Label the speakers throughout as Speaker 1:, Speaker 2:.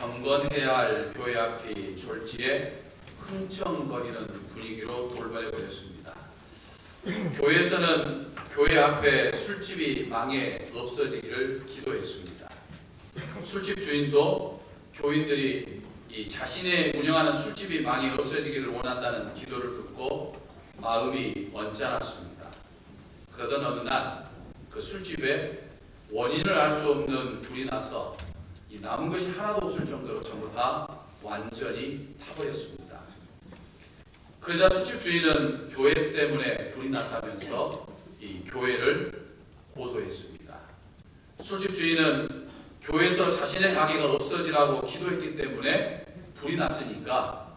Speaker 1: 경건해야 할 교회 앞이 졸지에 흥청거리는 분위기로 돌변해 버렸습니다. 교회에서는 교회 앞에 술집이 망해 없어지기를 기도했습니다. 술집 주인도 교인들이 이 자신의 운영하는 술집이 망해 없어지기를 원한다는 기도를 듣고 마음이 언짢았습니다. 그러던 어느 날 그 술집에 원인을 알 수 없는 불이 나서 이 남은 것이 하나도 없을 정도로 전부 다 완전히 타버렸습니다. 그러자 술집 주인은 교회 때문에 불이 났다면서 이 교회를 고소했습니다. 술집 주인은 교회에서 자신의 가게가 없어지라고 기도했기 때문에 불이 났으니까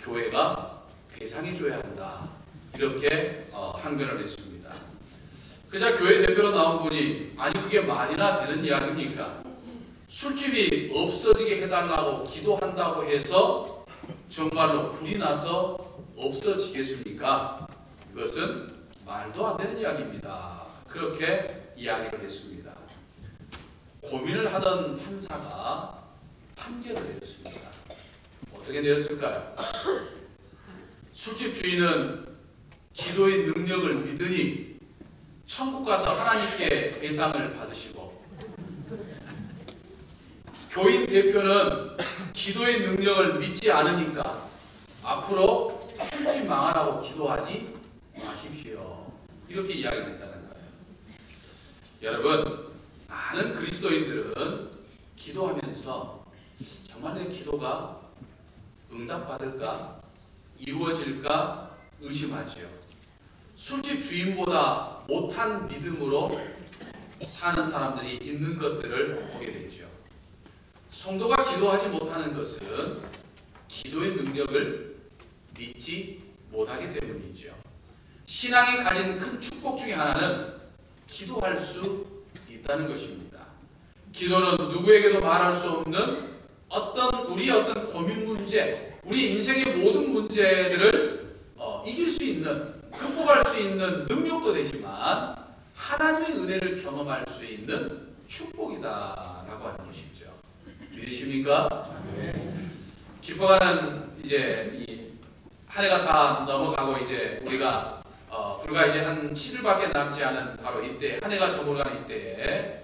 Speaker 1: 교회가 배상해줘야 한다, 이렇게 항변을 했습니다. 그러자 교회 대표로 나온 분이 아니 그게 말이나 되는 이야기입니까? 술집이 없어지게 해달라고 기도한다고 해서 정말로 불이 나서 없어지겠습니까? 이것은 말도 안 되는 이야기입니다. 그렇게 이야기를 했습니다. 고민을 하던 판사가 판결을 내렸습니다. 어떻게 내렸을까요? 술집 주인은 기도의 능력을 믿으니 천국 가서 하나님께 배상을 받으시고, 교인 대표는 기도의 능력을 믿지 않으니까 앞으로 술집 망하라고 기도하지 마십시오, 이렇게 이야기를 했다는 거예요. 여러분, 많은 그리스도인들은 기도하면서 정말 내 기도가 응답받을까, 이루어질까 의심하지요. 술집 주인보다 못한 믿음으로 사는 사람들이 있는 것들을 보게 되죠. 성도가 기도하지 못하는 것은 기도의 능력을 믿지 못하기 때문이죠. 신앙이 가진 큰 축복 중에 하나는 기도할 수 있다는 것입니다. 기도는 누구에게도 말할 수 없는 우리의 어떤 고민 문제, 우리 인생의 모든 문제들을 이길 수 있는, 극복할 수 있는 능력도 되지만 하나님의 은혜를 경험할 수 있는 축복이다라고 하는 것이죠. 믿으십니까? 네. 기뻐가는 이제 이 한 해가 다 넘어가고 이제 우리가 불과 이제 한 7일밖에 남지 않은 바로 이때, 한 해가 저물어가는 이때에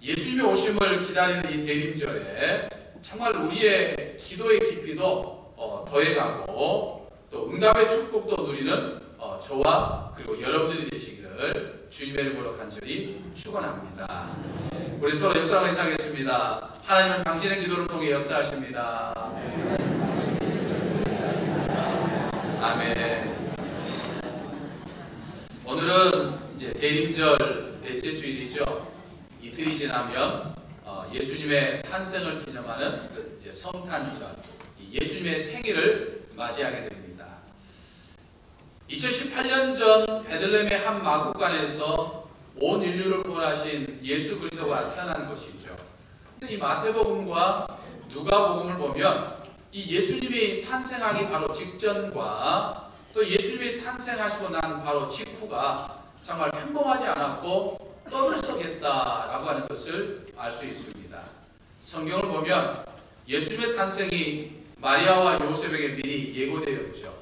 Speaker 1: 예수님의 오심을 기다리는 이 대림절에 정말 우리의 기도의 깊이도 더해가고 또 응답의 축복도 누리는 저와 그리고 여러분들이 되시기를 주님의 이름으로 간절히 축원합니다. 우리 서로 역사를 인사하겠습니다. 하나님은 당신의 기도를 통해 역사하십니다. 아멘. 오늘은 이제 대림절 넷째 주일이죠. 이틀이 지나면 예수님의 탄생을 기념하는 이제 성탄절, 예수님의 생일을 맞이하게 됩니다. 2018년 전 베들레헴의 한 마구간에서 온 인류를 구원하신 예수 그리스도가 태어난 것이죠. 이 마태복음과 누가복음을 보면 이 예수님이 탄생하기 바로 직전과 또 예수님이 탄생하시고 난 바로 직후가 정말 평범하지 않았고 떠들썩했다라고 하는 것을 알 수 있습니다. 성경을 보면 예수님의 탄생이 마리아와 요셉에게 미리 예고되었죠.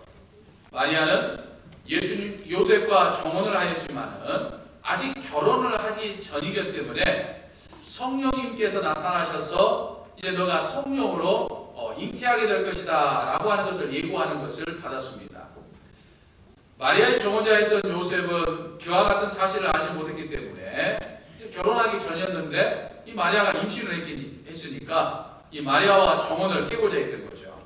Speaker 1: 마리아는 예수님 요셉과 정혼을 하였지만은 아직 결혼을 하기 전이기 때문에 성령님께서 나타나셔서 이제 너가 성령으로 잉태하게 될 것이다 라고 하는 것을 예고하는 것을 받았습니다. 마리아의 정혼자였던 요셉은 그와 같은 사실을 알지 못했기 때문에 이제 결혼하기 전이었는데 이 마리아가 임신을 했으니까 이 마리아와 정혼을 깨고자 했던 거죠.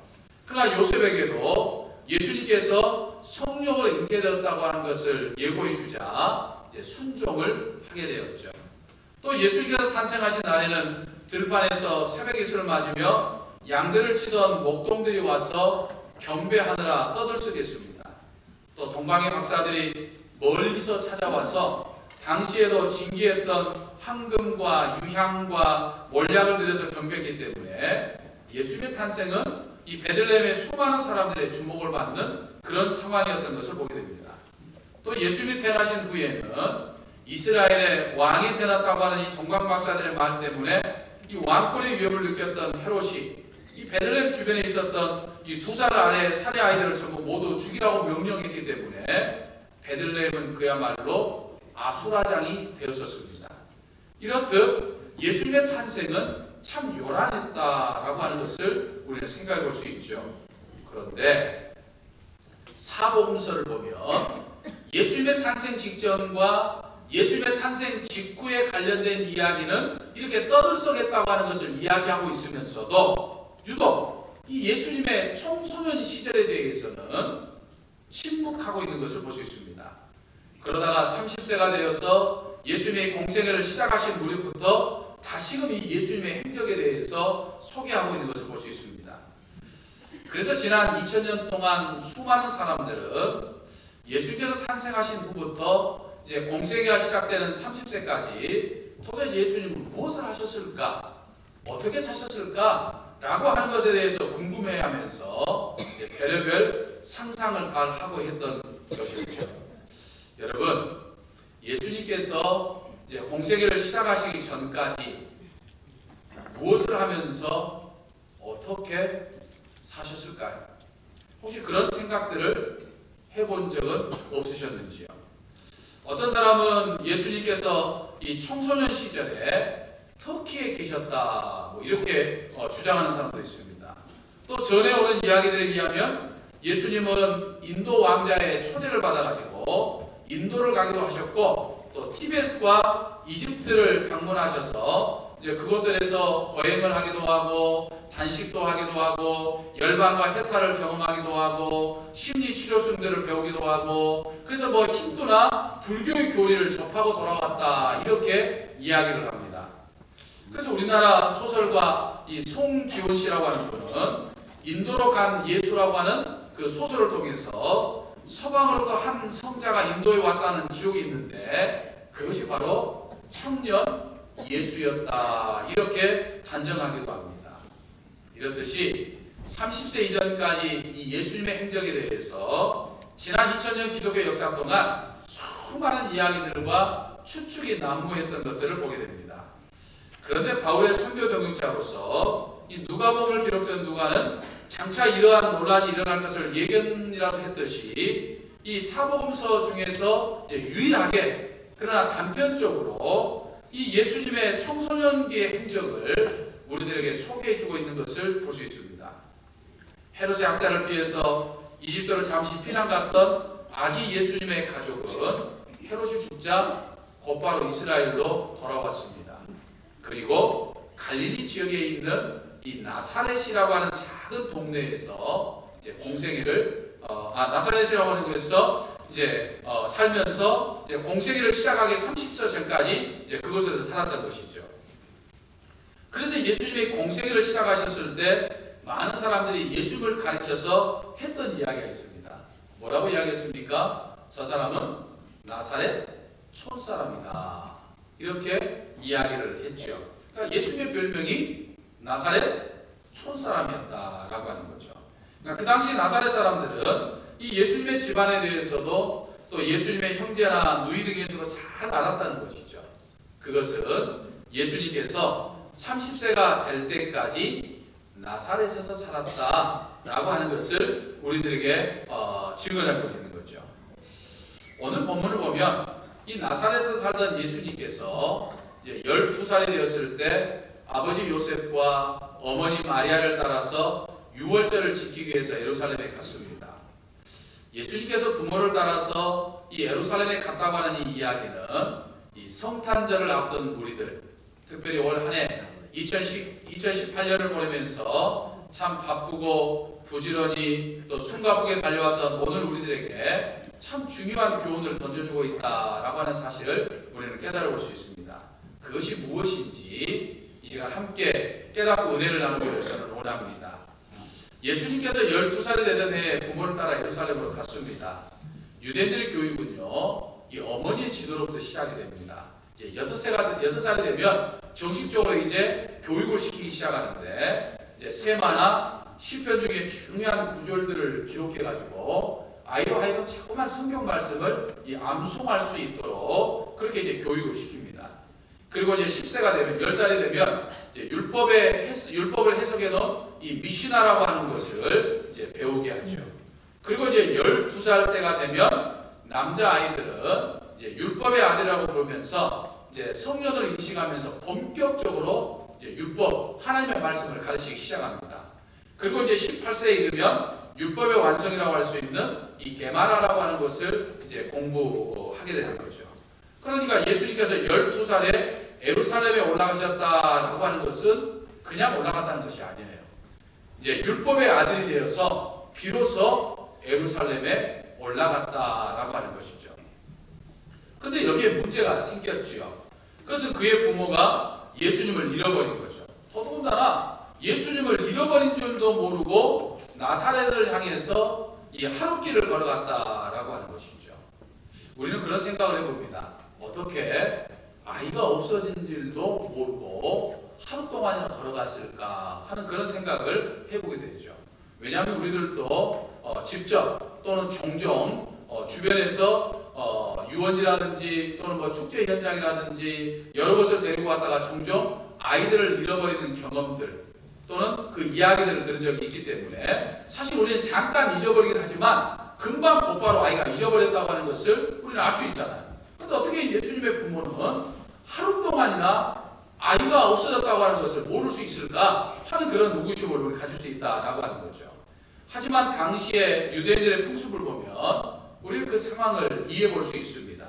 Speaker 1: 그러나 요셉에게도 예수님께서 성령으로 잉태되었다고 하는 것을 예고해 주자 이제 순종을 하게 되었죠. 또 예수님께서 탄생하신 날에는 들판에서 새벽 이슬을 맞으며 양들을 치던 목동들이 와서 경배하느라 떠들썩했습니다. 또 동방의 박사들이 멀리서 찾아와서 당시에도 진귀했던 황금과 유향과 몰약을 들여서 경배했기 때문에 예수님의 탄생은 이 베들레헴의 수많은 사람들의 주목을 받는 그런 상황이었던 것을 보게 됩니다. 또 예수님이 태어나신 후에는 이스라엘의 왕이 태어났다고 하는 이 동방 박사들의 말 때문에 이 왕권의 위협을 느꼈던 헤롯이 이 베들레헴 주변에 있었던 이 2살 아래 살해 아이들을 전부 모두 죽이라고 명령했기 때문에 베들레헴은 그야말로 아수라장이 되었었습니다. 이렇듯 예수님의 탄생은 참 요란했다라고 하는 것을 우리는 생각해 볼 수 있죠. 그런데 사복음서를 보면 예수님의 탄생 직전과 예수님의 탄생 직후에 관련된 이야기는 이렇게 떠들썩했다고 하는 것을 이야기하고 있으면서도 유독 이 예수님의 청소년 시절에 대해서는 침묵하고 있는 것을 볼 수 있습니다. 그러다가 30세가 되어서 예수님의 공생애를 시작하신 무렵부터 다시금 이 예수님의 행적에 대해서 소개하고 있는 것을 볼 수 있습니다. 그래서 지난 2000년 동안 수많은 사람들은 예수님께서 탄생하신 후부터 이제 공생애가 시작되는 30세까지 도대체 예수님은 무엇을 하셨을까? 어떻게 사셨을까? 라고 하는 것에 대해서 궁금해하면서 이제 별의별 상상을 다 하고 했던 것이죠. 여러분, 예수님께서 이제 공생애를 시작하시기 전까지 무엇을 하면서 어떻게 사셨을까요? 혹시 그런 생각들을 해본 적은 없으셨는지요? 어떤 사람은 예수님께서 이 청소년 시절에 터키에 계셨다 이렇게 주장하는 사람도 있습니다. 또 전에 오는 이야기들에 의하면 예수님은 인도 왕자의 초대를 받아가지고 인도를 가기도 하셨고 또 티베트과 이집트를 방문하셔서 이제 그곳들에서 거행을 하기도 하고 단식도 하기도 하고 열반과 해탈을 경험하기도 하고 심리치료술들을 배우기도 하고 그래서 뭐 힌두나 불교의 교리를 접하고 돌아왔다 이렇게 이야기를 합니다. 그래서 우리나라 소설가 이 송기훈 씨라고 하는 분은 인도로 간 예수라고 하는 그 소설을 통해서 서방으로부터 한 성자가 인도에 왔다는 기록이 있는데 그것이 바로 청년 예수였다 이렇게 단정하기도 합니다. 이렇듯이 30세 이전까지 이 예수님의 행적에 대해서 지난 2000년 기독교 역사 동안 수많은 이야기들과 추측이 난무했던 것들을 보게 됩니다. 그런데 바울의 선교 동역자로서 이 누가복음을 기록된 누가는 장차 이러한 논란이 일어날 것을 예견이라도 했듯이 이 사복음서 중에서 이제 유일하게 그러나 단편적으로 이 예수님의 청소년기의 행적을 우리들에게 소개해주고 있는 것을 볼 수 있습니다. 헤롯의 학살을 피해서 이집트로 잠시 피난 갔던 아기 예수님의 가족은 헤롯이 죽자 곧바로 이스라엘로 돌아왔습니다. 그리고 갈릴리 지역에 있는 이 나사렛이라고 하는 작은 동네에서 이제 공생애를 나사렛이라고 하는 곳에서 이제 살면서 이제 공생애를 시작하기 30세 전까지 이제 그곳에서 살았던 것이죠. 그래서 예수님이 공생애를 시작하셨을 때 많은 사람들이 예수님을 가리켜서 했던 이야기가 있습니다. 뭐라고 이야기했습니까? 저 사람은 나사렛 촌사람이다. 이렇게 이야기를 했죠. 그러니까 예수님의 별명이 나사렛 촌사람이었다라고 하는 거죠. 그러니까 그 당시 나사렛 사람들은 이 예수님의 집안에 대해서도 또 예수님의 형제나 누이 등에서도 잘 알았다는 것이죠. 그것은 예수님께서 30세가 될 때까지 나사렛에서 살았다라고 하는 것을 우리들에게 증언하고 있는 거죠. 오늘 본문을 보면 이 나사렛에서 살던 예수님께서 이제 12살이 되었을 때 아버지 요셉과 어머니 마리아를 따라서 유월절을 지키기 위해서 예루살렘에 갔습니다. 예수님께서 부모를 따라서 이 예루살렘에 갔다고 하는 이 이야기는 이 성탄절을 앞둔 우리들, 특별히 올 한 해 2018년을 보내면서 참 바쁘고 부지런히 또 숨가쁘게 달려왔던 오늘 우리들에게 참 중요한 교훈을 던져주고 있다라고 하는 사실을 우리는 깨달아볼 수 있습니다. 그것이 무엇인지 이 시간 함께 깨닫고 은혜를 나누기를 저는 원합니다. 예수님께서 12살이 되던 해에 부모를 따라 예루살렘으로 갔습니다. 유대인들의 교육은요, 이 어머니의 지도로부터 시작이 됩니다. 이제 6살이 되면 정식적으로 이제 교육을 시키기 시작하는데, 이제 세마나 시편 중에 중요한 구절들을 기록해가지고 아이로 하여금 자꾸만 성경 말씀을 암송할 수 있도록 그렇게 이제 교육을 시킵니다. 그리고 이제 10세가 되면 10살이 되면 이제 율법을 해석해 놓은 이 미시나라고 하는 것을 이제 배우게 하죠. 그리고 이제 12살 때가 되면 남자 아이들은 이제 율법의 아들이라고 부르면서 이제 성령을 인식하면서 본격적으로 이제 율법 하나님의 말씀을 가르치기 시작합니다. 그리고 이제 18세에 이르면 율법의 완성이라고 할 수 있는 이 게마라라고 하는 것을 이제 공부하게 되는 거죠. 그러니까 예수님께서 12살에 예루살렘에 올라가셨다라고 하는 것은 그냥 올라갔다는 것이 아니에요. 이제 율법의 아들이 되어서 비로소 예루살렘에 올라갔다라고 하는 것이죠. 근데 여기에 문제가 생겼죠. 그것은 그의 부모가 예수님을 잃어버린 거죠. 더더군다나 예수님을 잃어버린 줄도 모르고 나사렛을 향해서 이 하룻길을 걸어갔다라고 하는 것이죠. 우리는 그런 생각을 해봅니다. 어떻게 아이가 없어진 줄도 모르고 하루 동안이나 걸어갔을까 하는 그런 생각을 해보게 되죠. 왜냐하면 우리들도 직접 또는 종종 주변에서 유원지라든지 또는 뭐 축제 현장이라든지 여러 곳을 데리고 갔다가 종종 아이들을 잃어버리는 경험들 또는 그 이야기들을 들은 적이 있기 때문에 사실 우리는 잠깐 잊어버리긴 하지만 금방 곧바로 아이가 잊어버렸다고 하는 것을 우리는 알 수 있잖아요. 그런데 어떻게 예수님의 부모는 하루 동안이나 아이가 없어졌다고 하는 것을 모를 수 있을까 하는 그런 의구심을 우리 가질 수 있다라고 하는 거죠. 하지만 당시에 유대인들의 풍습을 보면 우리는 그 상황을 이해해 볼 수 있습니다.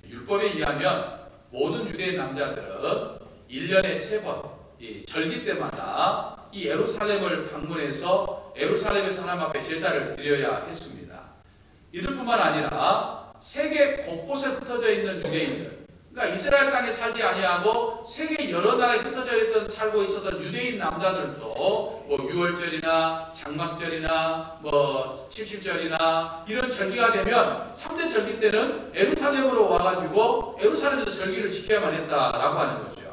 Speaker 1: 율법에 의하면 모든 유대인 남자들은 1년에 3번 이 절기 때마다 이 예루살렘을 방문해서 예루살렘에서 하나님 앞에 제사를 드려야 했습니다. 이들뿐만 아니라 세계 곳곳에 흩어져 있는 유대인들, 그러니까 이스라엘 땅에 살지 아니하고 세계 여러 나라에 흩어져 있던 살고 있었던 유대인 남자들도 뭐 유월절이나 장막절이나 뭐 칠칠절이나 이런 절기가 되면 3대 절기 때는 예루살렘으로 와가지고 예루살렘에서 절기를 지켜야만 했다라고 하는 거죠.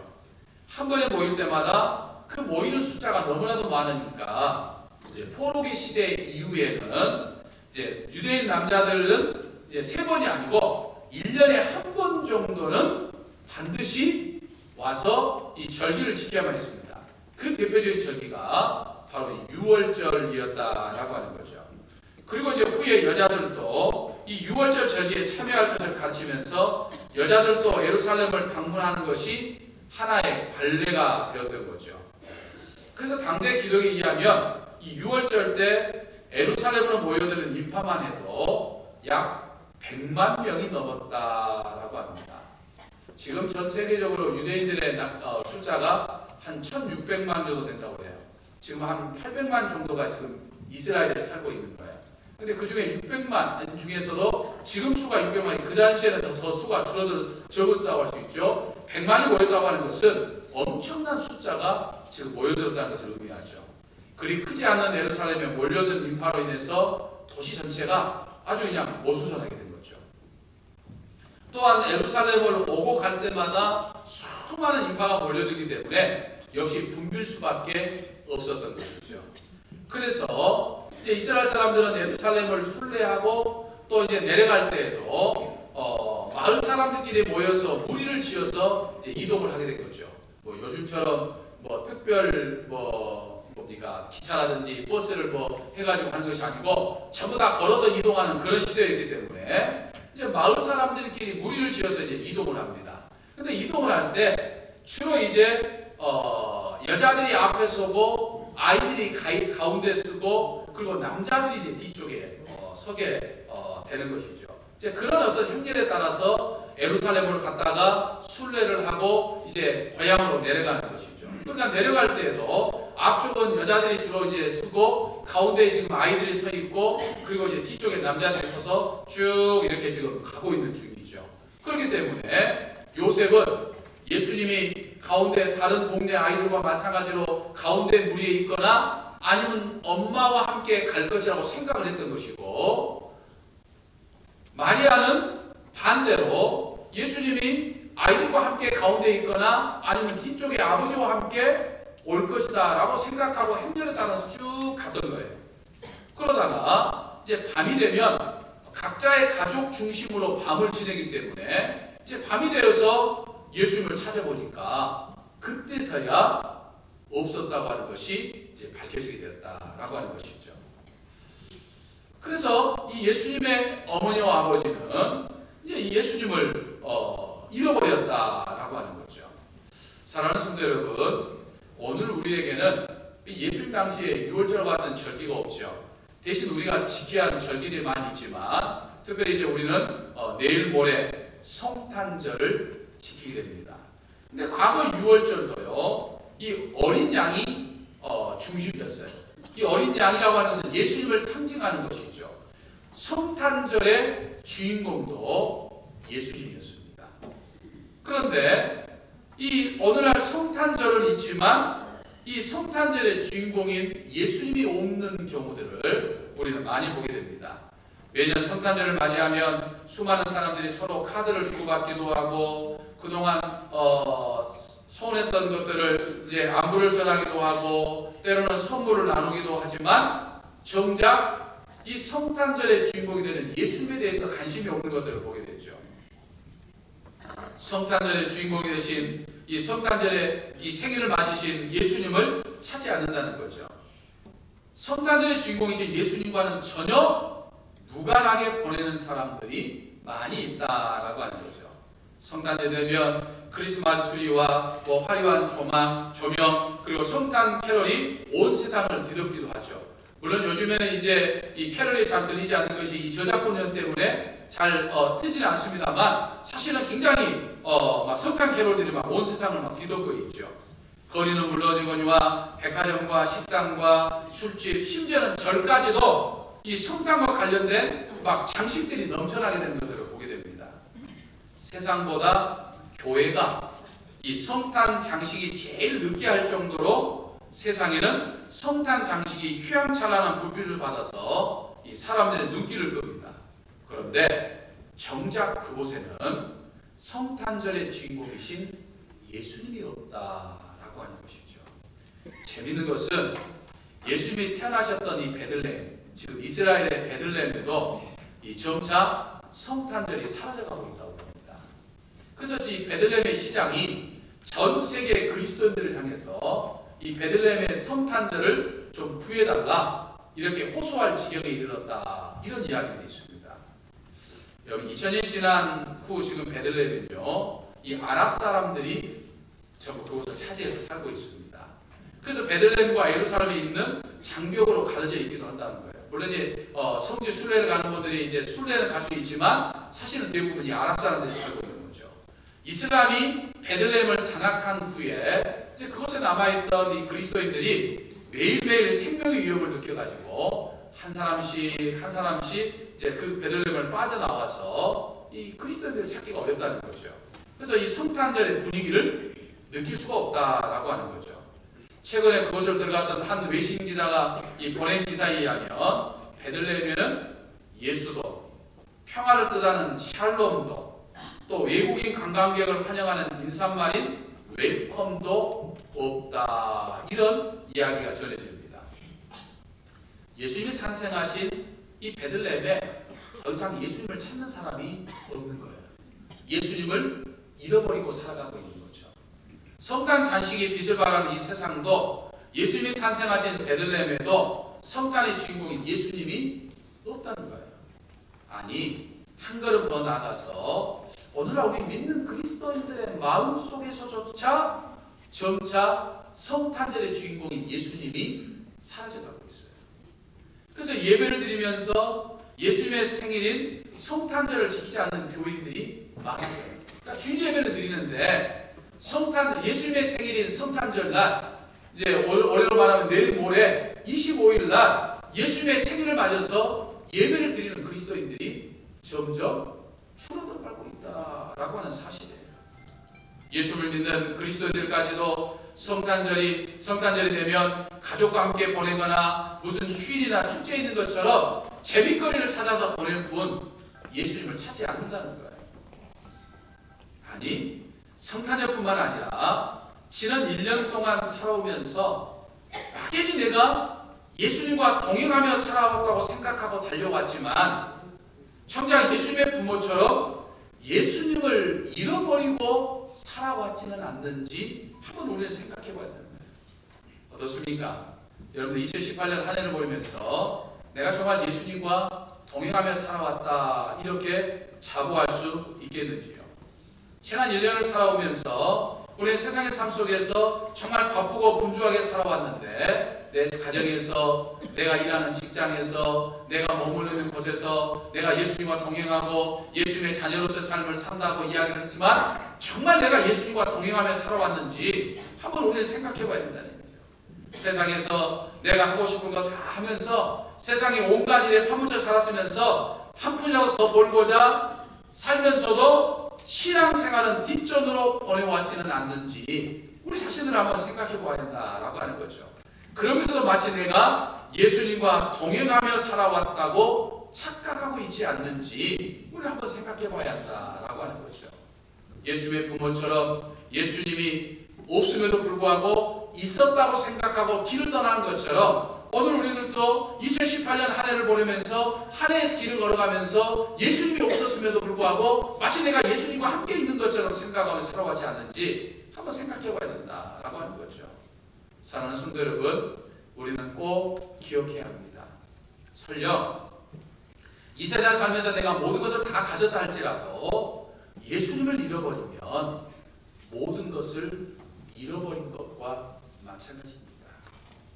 Speaker 1: 한 번에 모일 때마다 그 모이는 숫자가 너무나도 많으니까 이제 포로기 시대 이후에는 이제 유대인 남자들은 이제 3번이 아니고 1년에 한 번 정도는 반드시 와서 이 절기를 지켜야만 했습니다. 그 대표적인 절기가 바로 이 유월절이었다라고 하는 거죠. 그리고 이제 후에 여자들도 이 유월절 절기에 참여할 것을 가르치면서 여자들도 예루살렘을 방문하는 것이 하나의 관례가 되었던 거죠. 그래서 당대 기록에 의하면 이 유월절 때 예루살렘으로 모여드는 인파만 해도 약 100만 명이 넘었다라고 합니다. 지금 전 세계적으로 유대인들의 숫자가 한 1600만 정도 된다고 해요. 지금 한 800만 정도가 지금 이스라엘에 살고 있는 거예요. 근데 그 중에 600만 중에서도 지금 수가 600만이 그 당시에는 더 수가 적었다고 할 수 있죠. 100만이 모였다고 하는 것은 엄청난 숫자가 지금 모여들었다는 것을 의미하죠. 그리 크지 않은 예루살렘에 몰려든 인파로 인해서 도시 전체가 아주 그냥 어수선하게 된 거죠. 또한 예루살렘을 오고 갈 때마다 수많은 인파가 몰려들기 때문에 역시 붐빌 수밖에 없었던 것이죠. 그래서 이제 이스라엘 사람들은 예루살렘을 순례하고 또 이제 내려갈 때에도 마을 사람들끼리 모여서 무리를 지어서 이제 이동을 하게 된 거죠. 뭐 요즘처럼 뭐 특별 뭡니까 기차라든지 버스를 뭐 해가지고 하는 것이 아니고 전부 다 걸어서 이동하는 그런 시대였기 때문에 이제 마을 사람들끼리 무리를 지어서 이제 이동을 합니다. 근데 이동을 할 때 주로 이제 여자들이 앞에 서고 아이들이 가운데 서고 그리고 남자들이 이제 뒤쪽에 서게 되는 것이죠. 이제 그런 어떤 형렬에 따라서 예루살렘으로 갔다가 순례를 하고 이제 고향으로 내려가는 것이죠. 그러니까 내려갈 때에도 앞쪽은 여자들이 주로 이제 서고 가운데에 지금 아이들이 서 있고 그리고 이제 뒤쪽에 남자들이 서서 쭉 이렇게 지금 가고 있는 중이죠. 그렇기 때문에 요셉은 예수님이 가운데 다른 동네 아이들과 마찬가지로 가운데 무리에 있거나 아니면 엄마와 함께 갈 것이라고 생각을 했던 것이고 마리아는 반대로 예수님이 아이들과 함께 가운데 있거나 아니면 뒤쪽에 아버지와 함께 올 것이다 라고 생각하고 행렬에 따라서 쭉 갔던 거예요. 그러다가 이제 밤이 되면 각자의 가족 중심으로 밤을 지내기 때문에 이제 밤이 되어서 예수님을 찾아보니까 그때서야 없었다고 하는 것이 이제 밝혀지게 되었다라고 하는 것이죠. 그래서 이 예수님의 어머니와 아버지는 이제 예수님을 잃어버렸다라고 하는 거죠. 사랑하는 성도 여러분, 오늘 우리에게는 예수님 당시에 유월절과 같은 절기가 없죠. 대신 우리가 지켜야 하는 절기들이 많이 있지만, 특별히 이제 우리는 내일 모레 성탄절을 지키게 됩니다. 근데 과거 유월절도요, 이 어린 양이 중심이었어요. 이 어린 양이라고 하는 것은 예수님을 상징하는 것이죠. 성탄절의 주인공도 예수님이었습니다. 그런데 이 오늘날 성탄절은 있지만 이 성탄절의 주인공인 예수님이 없는 경우들을 우리는 많이 보게 됩니다. 매년 성탄절을 맞이하면 수많은 사람들이 서로 카드를 주고받기도 하고 그동안 소원했던 것들을 이제 안부를 전하기도 하고 때로는 선물을 나누기도 하지만 정작 이 성탄절의 주인공이 되는 예수님에 대해서 관심이 없는 것들을 보게 되죠. 성탄절의 주인공이 되신 이 성탄절에 이 생일을 맞으신 예수님을 찾지 않는다는 거죠. 성탄절의 주인공이신 예수님과는 전혀 무관하게 보내는 사람들이 많이 있다라고 하는 거죠. 성탄절 되면 크리스마스 트리와 화려한 조명 그리고 성탄 캐럴이 온 세상을 뒤덮기도 하죠. 물론 요즘에는 이제 이 캐럴이 잘 들리지 않는 것이 이 저작권료 때문에 잘 뜨지는 않습니다만 사실은 굉장히 막 성탄 캐럴들이 막 온 세상을 막 뒤덮고 있죠. 거리는 물론이거니와 백화점과 식당과 술집 심지어는 절까지도 이 성탄과 관련된 막 장식들이 넘쳐나게 되는 것들을 보게 됩니다. 세상보다 교회가 이 성탄 장식이 제일 늦게 할 정도로 세상에는 성탄 장식이 휘황찬란한 불빛을 받아서 이 사람들의 눈길을 끕니다. 그런데 정작 그곳에는 성탄절의 주인공이신 예수님이 없다라고 하는 것이죠. 재미있는 것은 예수님이 태어나셨던 이 베들레헴, 지금 이스라엘의 베들레헴에도 이 점차 성탄절이 사라져가고 있다고 합니다. 그래서 이 베들레헴의 시장이 전 세계 그리스도인들을 향해서 이 베들레헴의 성탄절을 좀 구해달라 이렇게 호소할 지경에 이르렀다 이런 이야기가 있습니다. 여기 2000년 지난 후 지금 베들레헴은요 이 아랍 사람들이 전부 그곳을 차지해서 살고 있습니다. 그래서 베들레헴과 예루살렘에 있는 장벽으로 가려져 있기도 한다는 거예요. 물론 이제 성지 순례를 가는 분들이 이제 순례는 갈 수 있지만 사실은 대부분이 아랍 사람들이 살고 있는 거죠. 이슬람이 베들레헴을 장악한 후에 이제 그곳에 남아있던 이 그리스도인들이 매일매일 생명의 위협을 느껴가지고 한 사람씩 이제 그 베들레헴을 빠져나와서 이 그리스도인들을 찾기가 어렵다는 거죠. 그래서 이 성탄절의 분위기를 느낄 수가 없다라고 하는 거죠. 최근에 그곳을 들어갔던 한 외신 기자가 이 보낸 기사에 의하면 베들레헴에는 예수도, 평화를 뜻하는 샬롬도, 또 외국인 관광객을 환영하는 인사말인 웰컴도 없다. 이런 이야기가 전해집니다. 예수님이 탄생하신 이 베들레헴에 더 이상 예수님을 찾는 사람이 없는 거예요. 예수님을 잃어버리고 살아가고 있는 거죠. 성탄 잔식이 빛을 발하는 이 세상도 예수님이 탄생하신 베들레헴에도 성탄의 주인공인 예수님이 없다는 거예요. 아니, 한 걸음 더 나아가서 오늘날 우리 믿는 그리스도인들의 마음속에서조차 점차 성탄절의 주인공인 예수님이 사라져가고 있어요. 그래서 예배를 드리면서 예수님의 생일인 성탄절을 지키지 않는 교인들이 많아요. 그러니까 주일 예배를 드리는데 예수님의 생일인 성탄절날 이제 월요일로 말하면 내일 모레 25일 날 예수님의 생일을 맞아서 예배를 드리는 그리스도인들이 점점 줄어들어가고 있다라고 하는 사실이에요. 예수를 믿는 그리스도인들까지도 성탄절이 되면 가족과 함께 보내거나 무슨 휴일이나 축제 있는 것처럼 재밌거리를 찾아서 보낼 뿐 예수님을 찾지 않는다는 거예요. 아니, 성탄절뿐만 아니라 지난 1년 동안 살아오면서 막연히 내가 예수님과 동행하며 살아왔다고 생각하고 달려왔지만 정작 예수님의 부모처럼 예수님을 잃어버리고 살아왔지는 않는지 한번 우리는 생각해 봐야 됩니다. 어떻습니까? 여러분들 2018년 한 해를 보면서 내가 정말 예수님과 동행하며 살아왔다 이렇게 자부할 수 있겠는지요? 지난 1년을 살아오면서 우리는 세상의 삶 속에서 정말 바쁘고 분주하게 살아왔는데 내 가정에서, 내가 일하는 직장에서, 내가 머무르는 곳에서 내가 예수님과 동행하고 예수님의 자녀로서의 삶을 산다고 이야기를 했지만 정말 내가 예수님과 동행하며 살아왔는지 한번 우리는 생각해 봐야 된다는 거예요. 세상에서 내가 하고 싶은 거 다 하면서 세상의 온갖 일에 파묻혀 살았으면서 한 푼이라도 더 벌고자 살면서도 신앙생활은 뒷전으로 보내왔지는 않는지 우리 자신을 한번 생각해 봐야 된다라고 하는 거죠. 그러면서도 마치 내가 예수님과 동행하며 살아왔다고 착각하고 있지 않는지 우리 한번 생각해 봐야 한다라고 하는 거죠. 예수님의 부모처럼 예수님이 없음에도 불구하고 있었다고 생각하고 길을 떠나는 것처럼 오늘 우리는 또 2018년 한 해를 보내면서 한 해의 길을 걸어가면서 예수님이 없었음에도 불구하고 마치 내가 예수님과 함께 있는 것처럼 생각하며 살아가지 않는지 한번 생각해 봐야 된다라고 하는 거죠. 사랑하는 성도 여러분, 우리는 꼭 기억해야 합니다. 설령 이 세상 살면서 내가 모든 것을 다 가졌다 할지라도 예수님을 잃어버리면 모든 것을 잃어버린 것과 마찬가지입니다.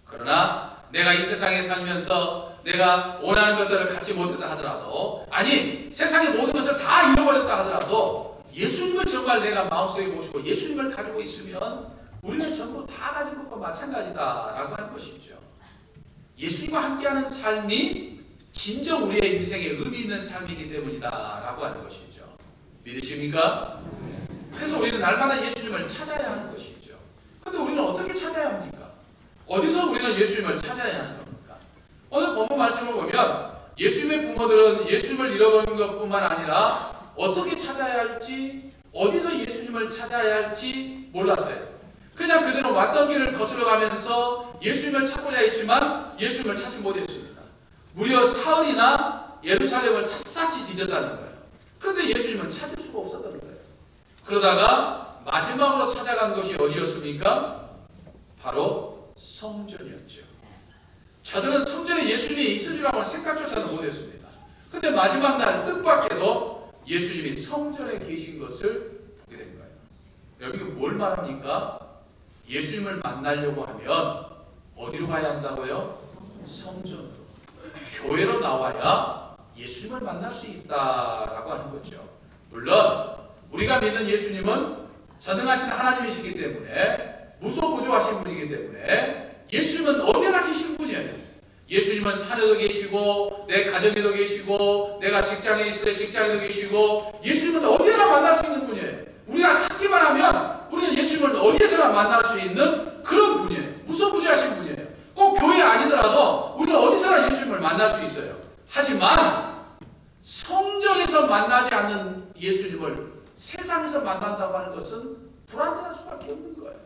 Speaker 1: 그러나 내가 이 세상에 살면서 내가 원하는 것들을 갖지 못했다 하더라도, 아니 세상의 모든 것을 다 잃어버렸다 하더라도 예수님을 정말 내가 마음속에 모시고 예수님을 가지고 있으면 우리는 전부 다 가진 것과 마찬가지다라고 하는 것이죠. 예수님과 함께하는 삶이 진정 우리의 인생에 의미 있는 삶이기 때문이다라고 하는 것이죠. 믿으십니까? 그래서 우리는 날마다 예수님을 찾아야 하는 것이죠. 그런데 우리는 어떻게 찾아야 합니까? 어디서 우리는 예수님을 찾아야 하는 겁니까? 오늘 본문 말씀을 보면 예수님의 부모들은 예수님을 잃어버린 것뿐만 아니라 어떻게 찾아야 할지, 어디서 예수님을 찾아야 할지 몰랐어요. 그냥 그대로 왔던 길을 거슬러 가면서 예수님을 찾고자 했지만 예수님을 찾지 못했습니다. 무려 사흘이나 예루살렘을 샅샅이 뒤졌다는 거예요. 그런데 예수님은 찾을 수가 없었다는 거예요. 그러다가 마지막으로 찾아간 것이 어디였습니까? 바로 성전이었죠. 저들은 성전에 예수님이 있으리라고 생각조차도 못했습니다. 그런데 마지막 날 뜻밖에도 예수님이 성전에 계신 것을 보게 된 거예요. 여러분 이거 뭘 말합니까? 예수님을 만나려고 하면 어디로 가야 한다고요? 성전으로, 교회로 나와야 예수님을 만날 수 있다라고 하는 거죠. 물론 우리가 믿는 예수님은 전능하신 하나님이시기 때문에 무소부조하신 분이기 때문에 예수님은 어디나 계신 분이에요. 예수님은 산에도 계시고 내 가정에도 계시고 내가 직장에 있을 때 직장에도 계시고 예수님은 어디나 만날 수 있는 분이에요. 우리가 찾기만 하면 우리는 예수님을 어디에서나 만날 수 있는 그런 분이에요. 무소부지하신 분이에요. 꼭 교회 아니더라도 우리는 어디서나 예수님을 만날 수 있어요. 하지만 성전에서 만나지 않는 예수님을 세상에서 만난다고 하는 것은 불완전할 수밖에 없는 거예요.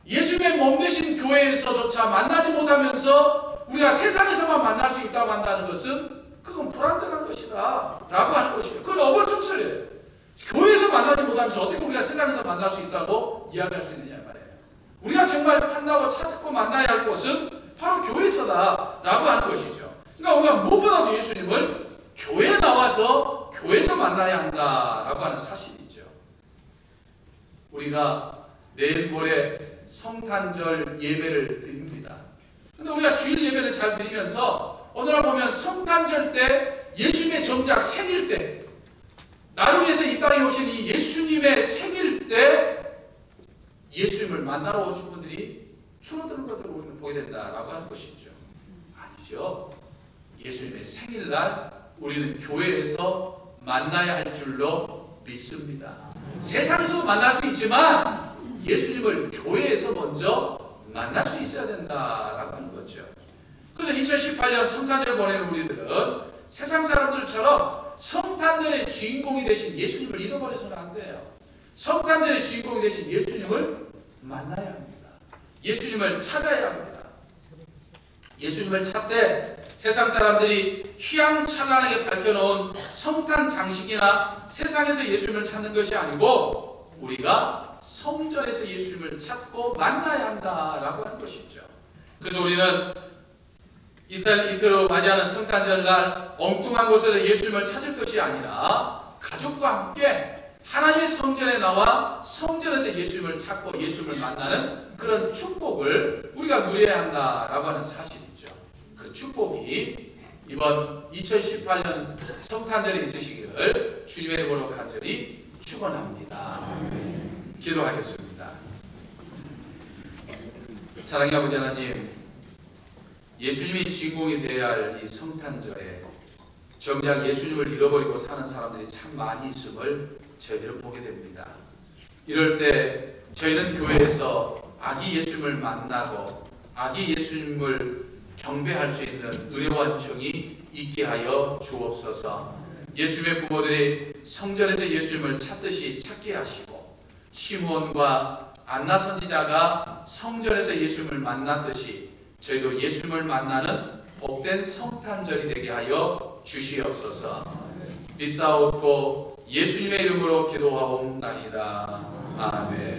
Speaker 1: 예수님의 몸 되신 교회에서조차 만나지 못하면서 우리가 세상에서만 만날 수 있다고 한다는 것은 그건 불완전한 것이다 라고 하는 것이에요. 그건 어불성설이에요. 교회에서 만나지 못하면서 어떻게 우리가 세상에서 만날 수 있다고 이야기할 수 있느냐 말이에요. 우리가 정말 만나고 찾고 만나야 할 곳은 바로 교회에서다 라고 하는 것이죠. 그러니까 우리가 무엇보다도 예수님을 교회에 나와서 교회에서 만나야 한다라고 하는 사실이죠. 우리가 내일 모레 성탄절 예배를 드립니다. 근데 우리가 주일 예배를 잘 드리면서 오늘 보면 성탄절 때 예수님의 정작 생일 때 나를 위해서 이 땅에 오신 이 예수님의 생일 때 예수님을 만나러 오신 분들이 줄어드는 것들을 우리는 보게 된다라고 하는 것이죠. 아니죠. 예수님의 생일날 우리는 교회에서 만나야 할 줄로 믿습니다. 세상에서도 만날 수 있지만 예수님을 교회에서 먼저 만날 수 있어야 된다라고 하는 거죠. 그래서 2018년 성탄절 보내는 우리들은 세상 사람들처럼 성탄절의 주인공이 되신 예수님을 잃어버려서는 안 돼요. 성탄절의 주인공이 되신 예수님을 만나야 합니다. 예수님을 찾아야 합니다. 예수님을 찾되 세상 사람들이 휘황찬란하게 밝혀놓은 성탄 장식이나 세상에서 예수님을 찾는 것이 아니고 우리가 성전에서 예수님을 찾고 만나야 한다라고 하는 것이죠. 그래서 우리는 이틀 맞이하는 성탄절날 엉뚱한 곳에서 예수님을 찾을 것이 아니라 가족과 함께 하나님의 성전에 나와 성전에서 예수님을 찾고 예수님을 만나는 그런 축복을 우리가 누려야 한다라고 하는 사실이죠. 그 축복이 이번 2018년 성탄절에 있으시기를 주님의 이름으로 간절히 축원합니다. 기도하겠습니다. 사랑의 아버지 하나님, 예수님이 주인공이 되어야 할 이 성탄절에 정작 예수님을 잃어버리고 사는 사람들이 참 많이 있음을 저희들은 보게 됩니다. 이럴 때 저희는 교회에서 아기 예수님을 만나고 아기 예수님을 경배할 수 있는 은혜와 은총이 있게 하여 주옵소서. 예수님의 부모들이 성전에서 예수님을 찾듯이 찾게 하시고 시므온과 안나 선지자가 성전에서 예수님을 만났듯이 저희도 예수님을 만나는 복된 성탄절이 되게 하여 주시옵소서. 믿사옵고 예수님의 이름으로 기도하옵나이다. 아멘.